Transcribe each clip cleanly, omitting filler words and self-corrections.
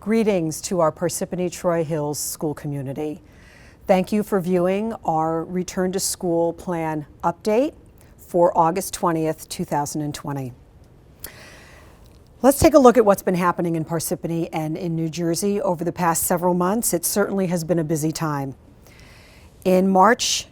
Greetings to our Parsippany Troy Hills school community. Thank you for viewing our Return to School Plan update for August 20th, 2020. Let's take a look at what's been happening in Parsippany and in New Jersey over the past several months. It certainly has been a busy time. On March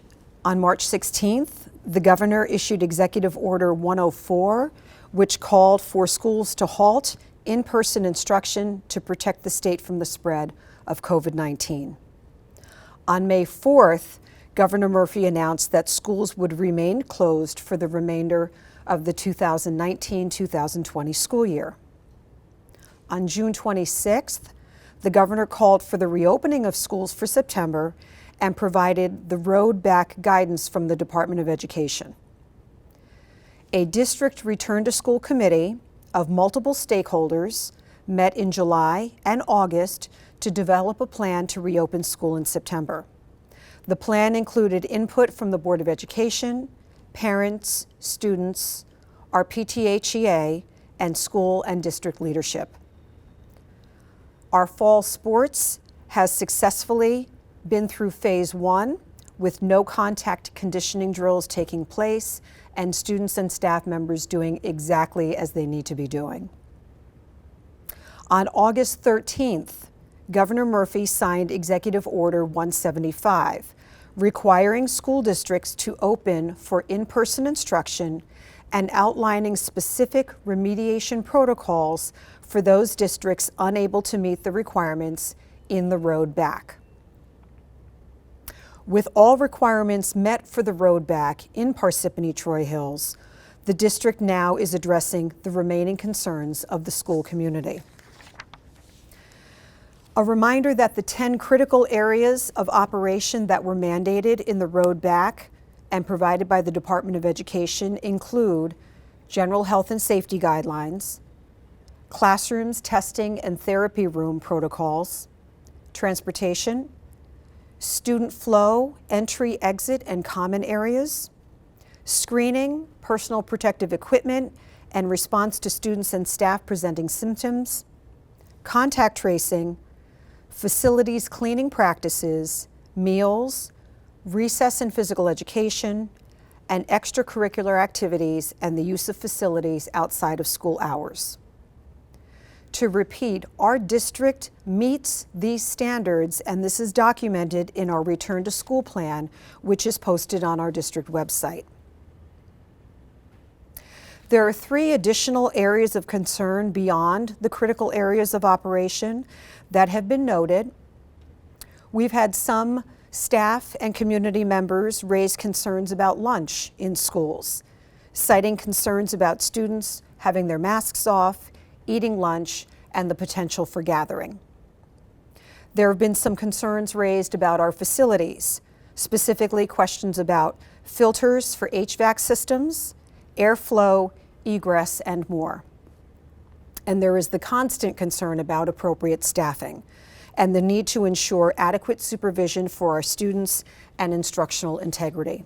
16th, the governor issued Executive Order 104, which called for schools to halt in-person instruction to protect the state from the spread of COVID-19. On May 4th, Governor Murphy announced that schools would remain closed for the remainder of the 2019-2020 school year. On June 26th, the governor called for the reopening of schools for September and provided the road back guidance from the Department of Education. A district return to school committee of multiple stakeholders met in July and August to develop a plan to reopen school in September. The plan included input from the Board of Education, parents, students, our PTHEA, and school and district leadership. Our fall sports has successfully been through phase 1 with no contact conditioning drills taking place and students and staff members doing exactly as they need to be doing. On August 13th, Governor Murphy signed Executive Order 175, requiring school districts to open for in-person instruction and outlining specific remediation protocols for those districts unable to meet the requirements in the road back. With all requirements met for the road back in Parsippany Troy Hills, the district now is addressing the remaining concerns of the school community. A reminder that the 10 critical areas of operation that were mandated in the road back and provided by the Department of Education include general health and safety guidelines, classrooms, testing and therapy room protocols, transportation, student flow, entry, exit, and common areas, screening, personal protective equipment, and response to students and staff presenting symptoms, contact tracing, facilities cleaning practices, meals, recess and physical education, and extracurricular activities and the use of facilities outside of school hours. To repeat, our district meets these standards, and this is documented in our Return to School Plan, which is posted on our district website. There are 3 additional areas of concern beyond the critical areas of operation that have been noted. We've had some staff and community members raise concerns about lunch in schools, citing concerns about students having their masks off, eating lunch, and the potential for gathering. There have been some concerns raised about our facilities, specifically questions about filters for HVAC systems, airflow, egress, and more. And there is the constant concern about appropriate staffing and the need to ensure adequate supervision for our students and instructional integrity.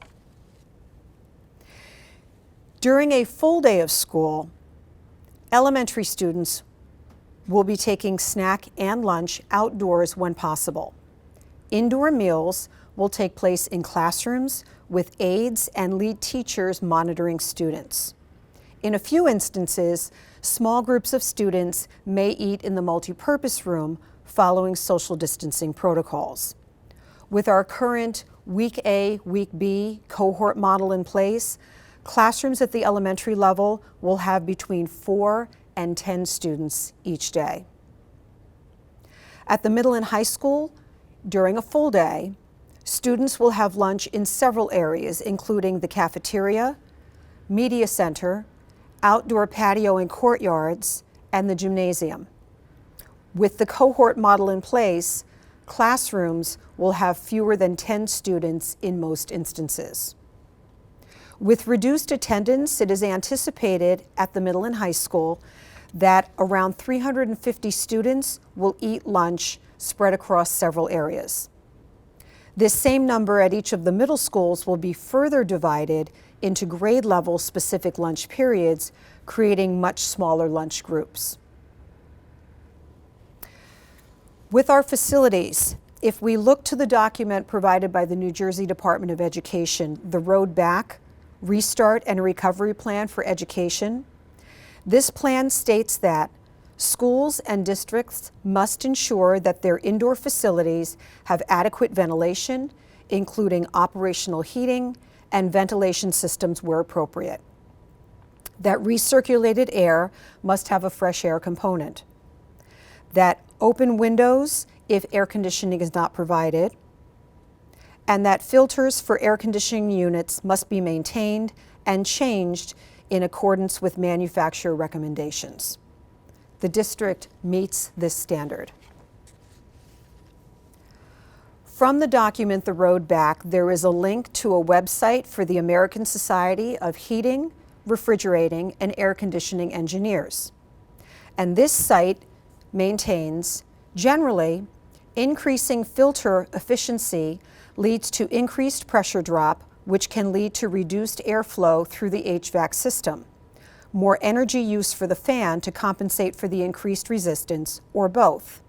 During a full day of school, elementary students will be taking snack and lunch outdoors when possible. Indoor meals will take place in classrooms with aides and lead teachers monitoring students. In a few instances, small groups of students may eat in the multipurpose room following social distancing protocols. With our current Week A, Week B cohort model in place, classrooms at the elementary level will have between 4 and 10 students each day. At the middle and high school, during a full day, students will have lunch in several areas, including the cafeteria, media center, outdoor patio and courtyards, and the gymnasium. With the cohort model in place, classrooms will have fewer than 10 students in most instances. With reduced attendance, it is anticipated at the middle and high school that around 350 students will eat lunch spread across several areas. This same number at each of the middle schools will be further divided into grade level specific lunch periods, creating much smaller lunch groups. With our facilities, if we look to the document provided by the New Jersey Department of Education, the Road Back, Restart and Recovery Plan for Education, this plan states that schools and districts must ensure that their indoor facilities have adequate ventilation, including operational heating and ventilation systems where appropriate. That recirculated air must have a fresh air component. That open windows if air conditioning is not provided, and that filters for air conditioning units must be maintained and changed in accordance with manufacturer recommendations. The district meets this standard. From the document, The Road Back, there is a link to a website for the American Society of Heating, Refrigerating, and Air Conditioning Engineers. And this site maintains, generally, increasing filter efficiency leads to increased pressure drop, which can lead to reduced airflow through the HVAC system, more energy use for the fan to compensate for the increased resistance, or both.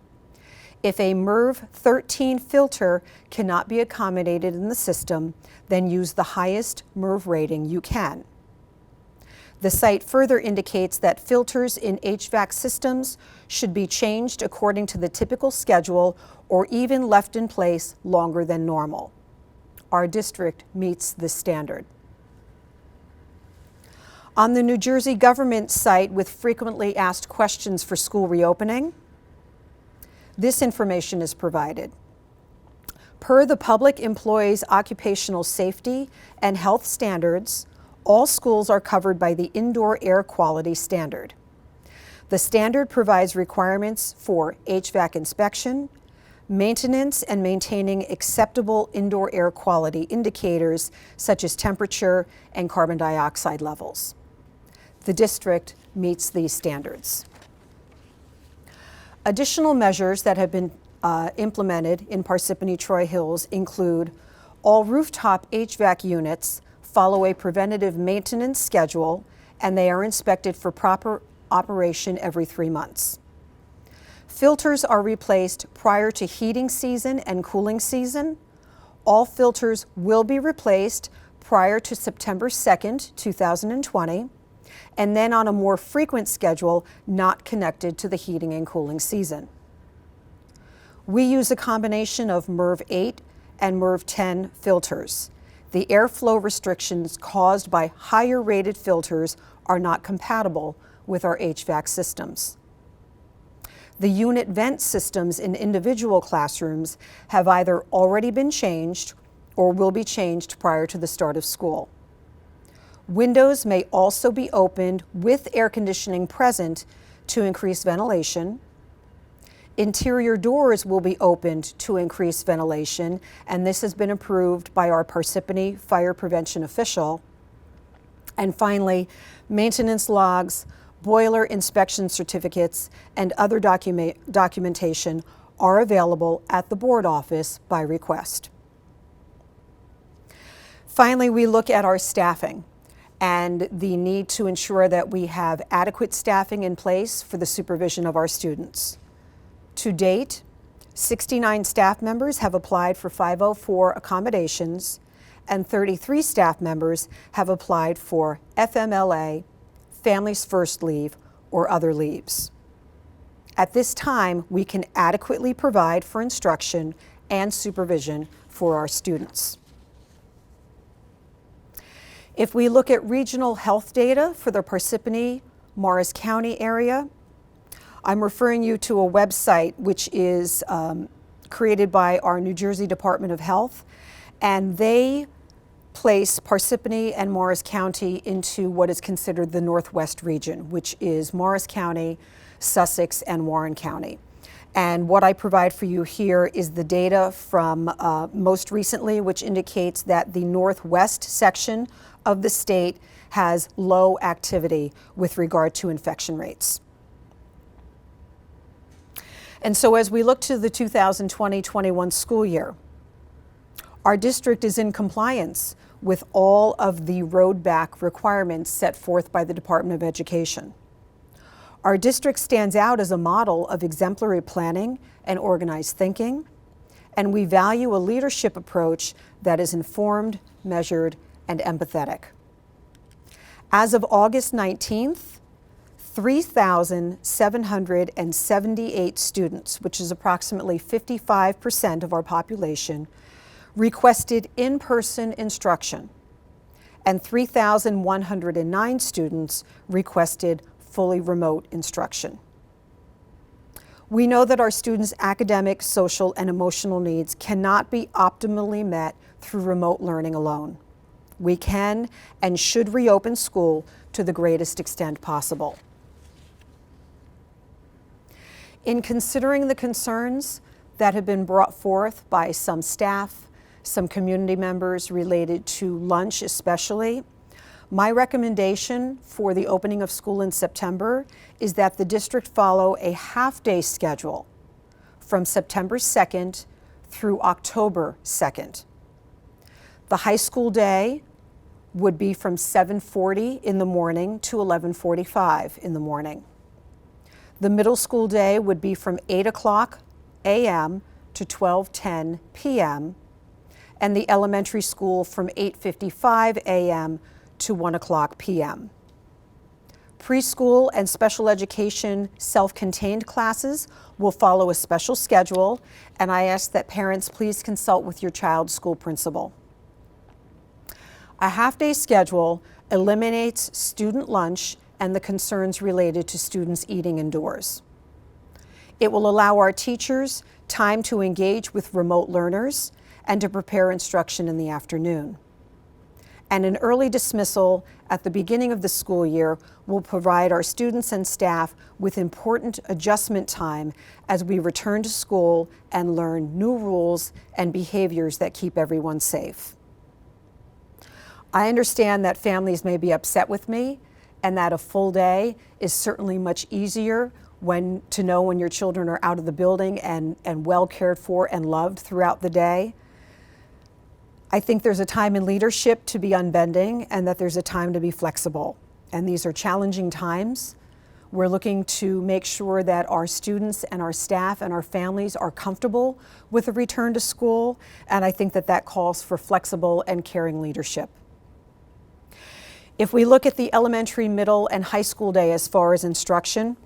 If a MERV 13 filter cannot be accommodated in the system, then use the highest MERV rating you can. The site further indicates that filters in HVAC systems should be changed according to the typical schedule or even left in place longer than normal. Our district meets this standard. On the New Jersey government site with frequently asked questions for school reopening, this information is provided. Per the Public Employees Occupational Safety and Health Standards, all schools are covered by the Indoor Air Quality Standard. The standard provides requirements for HVAC inspection, maintenance and maintaining acceptable indoor air quality indicators such as temperature and carbon dioxide levels. The district meets these standards. Additional measures that have been implemented in Parsippany Troy Hills include all rooftop HVAC units follow a preventative maintenance schedule, and they are inspected for proper operation every 3 months. Filters are replaced prior to heating season and cooling season. All filters will be replaced prior to September 2nd, 2020, and then on a more frequent schedule not connected to the heating and cooling season. We use a combination of MERV 8 and MERV 10 filters. The airflow restrictions caused by higher rated filters are not compatible with our HVAC systems. The unit vent systems in individual classrooms have either already been changed or will be changed prior to the start of school. Windows may also be opened with air conditioning present to increase ventilation. Interior doors will be opened to increase ventilation, and this has been approved by our Parsippany fire prevention official. And finally, maintenance logs, boiler inspection certificates, and other documentation are available at the board office by request. Finally, we look at our staffing and the need to ensure that we have adequate staffing in place for the supervision of our students. To date, 69 staff members have applied for 504 accommodations, and 33 staff members have applied for FMLA, Families First Leave, or other leaves. At this time, we can adequately provide for instruction and supervision for our students. If we look at regional health data for the Parsippany, Morris County area, I'm referring you to a website which is created by our New Jersey Department of Health, and they place Parsippany and Morris County into what is considered the Northwest region, which is Morris County, Sussex, and Warren County. And what I provide for you here is the data from most recently, which indicates that the Northwest section of the state has low activity with regard to infection rates. And so as we look to the 2020-21 school year, our district is in compliance with all of the road back requirements set forth by the Department of Education. Our district stands out as a model of exemplary planning and organized thinking, and we value a leadership approach that is informed, measured, and empathetic. As of August 19th, 3,778 students, which is approximately 55% of our population, requested in-person instruction, and 3,109 students requested fully remote instruction. We know that our students' academic, social, and emotional needs cannot be optimally met through remote learning alone. We can and should reopen school to the greatest extent possible. In considering the concerns that have been brought forth by some staff, some community members related to lunch especially, my recommendation for the opening of school in September is that the district follow a half-day schedule from September 2nd through October 2nd. The high school day would be from 7:40 in the morning to 11:45 in the morning. The middle school day would be from 8 o'clock a.m. to 12:10 p.m., and the elementary school from 8:55 a.m. to 1 o'clock p.m. Preschool and special education self-contained classes will follow a special schedule, and I ask that parents please consult with your child's school principal. A half-day schedule eliminates student lunch and the concerns related to students eating indoors. It will allow our teachers time to engage with remote learners and to prepare instruction in the afternoon. And an early dismissal at the beginning of the school year will provide our students and staff with important adjustment time as we return to school and learn new rules and behaviors that keep everyone safe. I understand that families may be upset with me and that a full day is certainly much easier to know when your children are out of the building and well cared for and loved throughout the day. I think there's a time in leadership to be unbending and that there's a time to be flexible. And these are challenging times. We're looking to make sure that our students and our staff and our families are comfortable with a return to school, and I think that that calls for flexible and caring leadership. If we look at the elementary, middle, and high school day as far as instruction,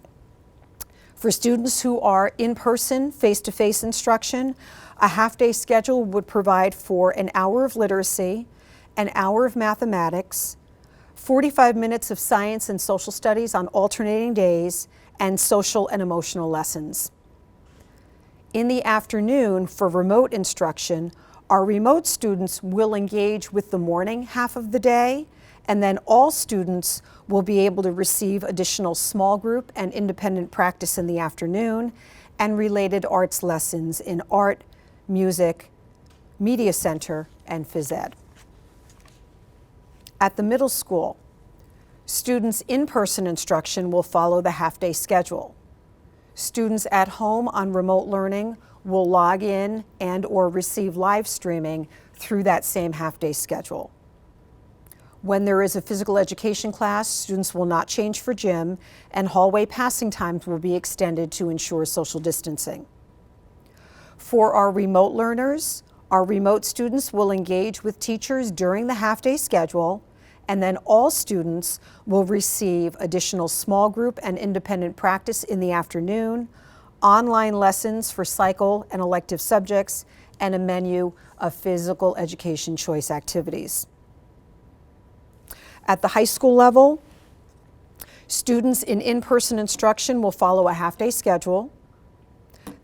for students who are in-person, face-to-face instruction, a half-day schedule would provide for an hour of literacy, an hour of mathematics, 45 minutes of science and social studies on alternating days, and social and emotional lessons. In the afternoon, for remote instruction, our remote students will engage with the morning half of the day, and then all students will be able to receive additional small group and independent practice in the afternoon and related arts lessons in art, music, media center, and phys ed. At the middle school, students' in-person instruction will follow the half-day schedule. Students at home on remote learning will log in and/or receive live streaming through that same half-day schedule. When there is a physical education class, students will not change for gym, and hallway passing times will be extended to ensure social distancing. For our remote learners, our remote students will engage with teachers during the half-day schedule, and then all students will receive additional small group and independent practice in the afternoon, online lessons for cycle and elective subjects, and a menu of physical education choice activities. At the high school level, students in-person instruction will follow a half-day schedule.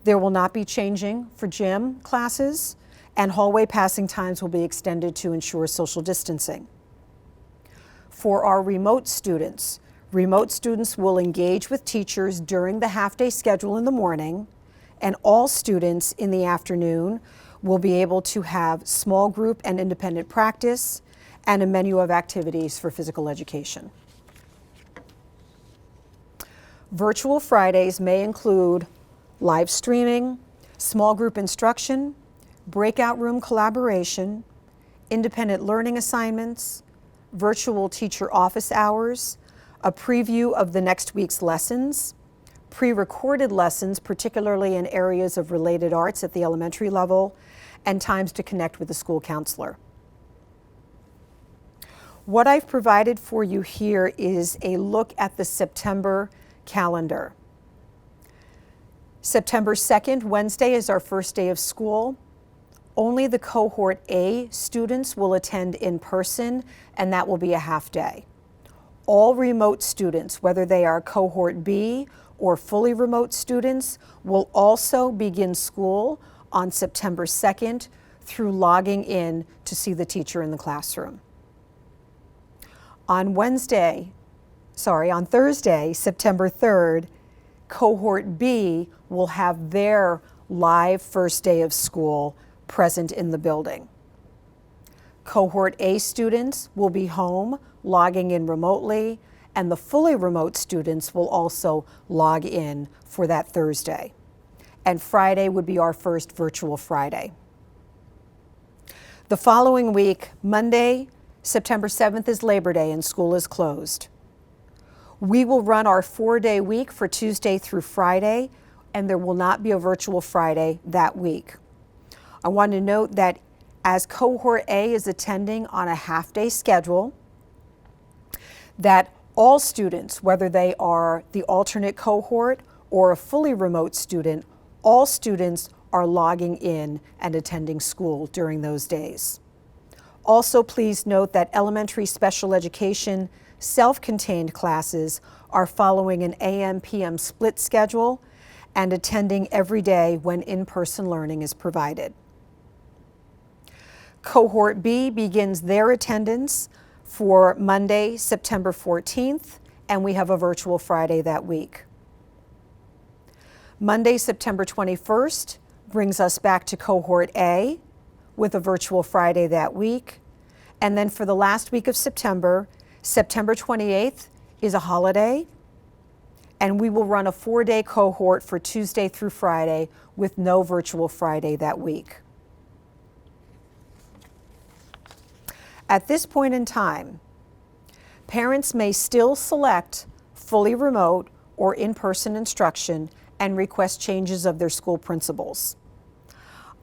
There will not be changing for gym classes, and hallway passing times will be extended to ensure social distancing. For our remote students will engage with teachers during the half-day schedule in the morning, and all students in the afternoon will be able to have small group and independent practice and a menu of activities for physical education. Virtual Fridays may include live streaming, small group instruction, breakout room collaboration, independent learning assignments, virtual teacher office hours, a preview of the next week's lessons, pre-recorded lessons, particularly in areas of related arts at the elementary level, and times to connect with the school counselor. What I've provided for you here is a look at the September calendar. September 2nd, Wednesday, is our first day of school. Only the Cohort A students will attend in person, and that will be a half day. All remote students, whether they are Cohort B or fully remote students, will also begin school on September 2nd through logging in to see the teacher in the classroom. On Thursday, September 3rd, Cohort B will have their live first day of school present in the building. Cohort A students will be home, logging in remotely, and the fully remote students will also log in for that Thursday. And Friday would be our first virtual Friday. The following week, Monday, September 7th, is Labor Day and school is closed. We will run our 4-day week for Tuesday through Friday, and there will not be a virtual Friday that week. I want to note that as Cohort A is attending on a half-day schedule, that all students, whether they are the alternate cohort or a fully remote student, all students are logging in and attending school during those days. Also, please note that elementary special education self-contained classes are following an AM-PM split schedule and attending every day when in-person learning is provided. Cohort B begins their attendance for Monday, September 14th, and we have a virtual Friday that week. Monday, September 21st, brings us back to Cohort A with a virtual Friday that week. And then for the last week of September, September 28th is a holiday, and we will run a 4-day cohort for Tuesday through Friday with no virtual Friday that week. At this point in time, parents may still select fully remote or in-person instruction and request changes of their school principals.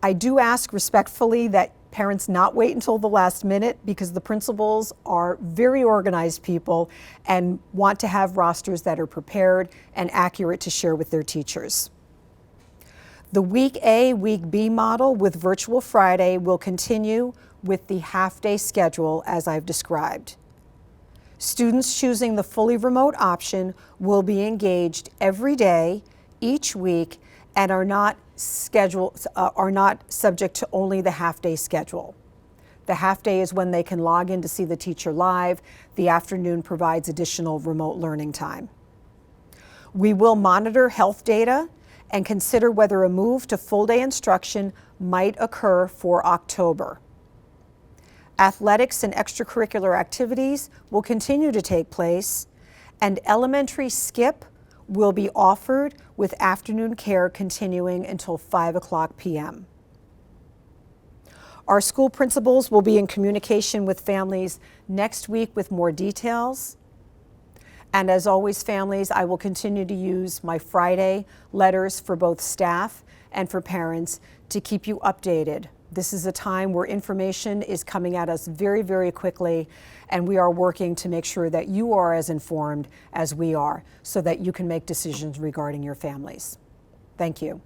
I do ask respectfully that parents not wait until the last minute, because the principals are very organized people and want to have rosters that are prepared and accurate to share with their teachers. The Week A, Week B model with Virtual Friday will continue with the half-day schedule as I've described. Students choosing the fully remote option will be engaged every day, each week, and are not subject to only the half-day schedule. The half-day is when they can log in to see the teacher live. The afternoon provides additional remote learning time. We will monitor health data and consider whether a move to full-day instruction might occur for October. Athletics and extracurricular activities will continue to take place, and elementary skip will be offered with afternoon care continuing until 5:00 p.m. Our school principals will be in communication with families next week with more details. And as always, families, I will continue to use my Friday letters for both staff and for parents to keep you updated. This is a time where information is coming at us very, very quickly, and we are working to make sure that you are as informed as we are so that you can make decisions regarding your families. Thank you.